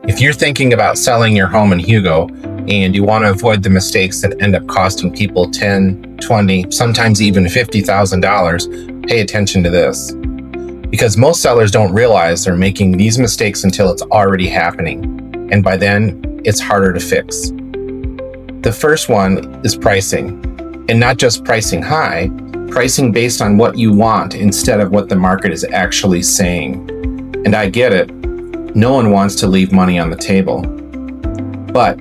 If you're thinking about selling your home in Hugo and you want to avoid the mistakes that end up costing people $10, $20, sometimes even $50,000, pay attention to this. Because most sellers don't realize they're making these mistakes until it's already happening. And by then, it's harder to fix. The first one is pricing. And not just pricing high, pricing based on what you want instead of what the market is actually saying. And I get it. No one wants to leave money on the table. But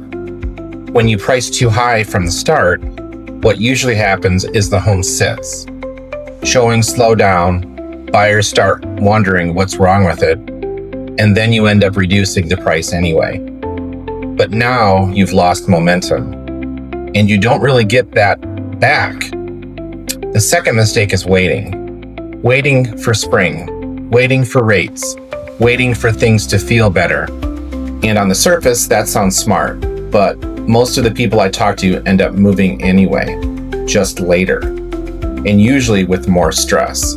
when you price too high from the start, what usually happens is the home sits. Showings slow down, buyers start wondering what's wrong with it, and then you end up reducing the price anyway. But now you've lost momentum, and you don't really get that back. The second mistake is waiting. Waiting for spring, waiting for rates, waiting for things to feel better. And on the surface, that sounds smart, but most of the people I talk to end up moving anyway, just later, and usually with more stress,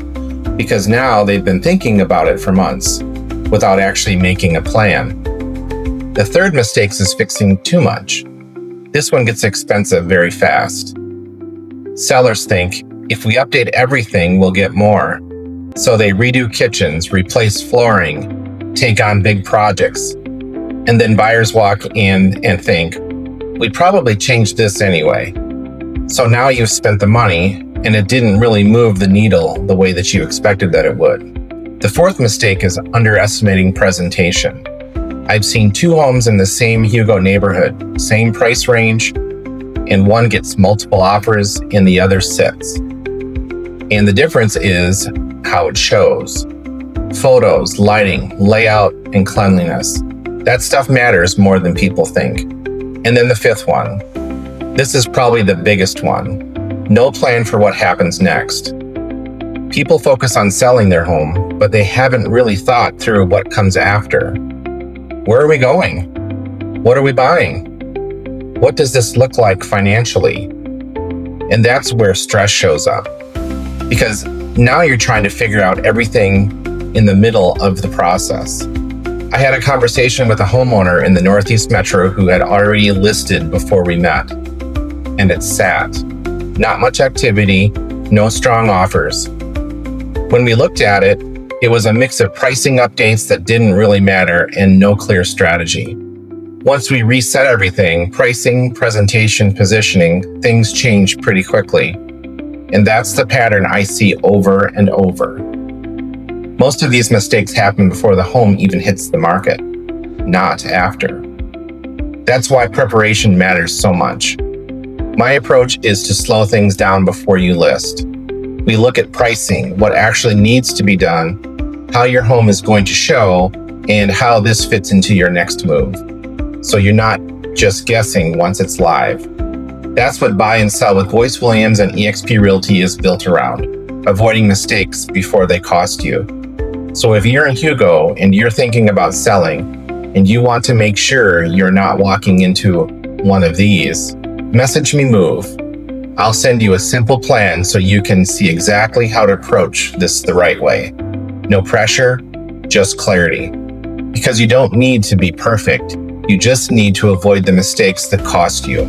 because now they've been thinking about it for months without actually making a plan. The third mistake is fixing too much. This one gets expensive very fast. Sellers think, if we update everything, we'll get more. So they redo kitchens, replace flooring, take on big projects. And then buyers walk in and think, we'd probably change this anyway. So now you've spent the money and it didn't really move the needle the way that you expected that it would. The fourth mistake is underestimating presentation. I've seen two homes in the same Hugo neighborhood, same price range, and one gets multiple offers and the other sits. And the difference is how it shows. Photos, lighting, layout, and cleanliness. That stuff matters more than people think. And then the fifth one. This is probably the biggest one. No plan for what happens next. People focus on selling their home, but they haven't really thought through what comes after. Where are we going? What are we buying? What does this look like financially? And that's where stress shows up. Because now you're trying to figure out everything in the middle of the process. I had a conversation with a homeowner in the Northeast Metro who had already listed before we met. And it sat. Not much activity, no strong offers. When we looked at it, it was a mix of pricing updates that didn't really matter and no clear strategy. Once we reset everything, pricing, presentation, positioning, things change pretty quickly. And that's the pattern I see over and over. Most of these mistakes happen before the home even hits the market, not after. That's why preparation matters so much. My approach is to slow things down before you list. We look at pricing, what actually needs to be done, how your home is going to show, and how this fits into your next move. So you're not just guessing once it's live. That's what Buy and Sell with Boyice Williams and eXp Realty is built around, avoiding mistakes before they cost you. So if you're in Hugo and you're thinking about selling and you want to make sure you're not walking into one of these, message me Move. I'll send you a simple plan so you can see exactly how to approach this the right way. No pressure, just clarity. Because you don't need to be perfect. You just need to avoid the mistakes that cost you.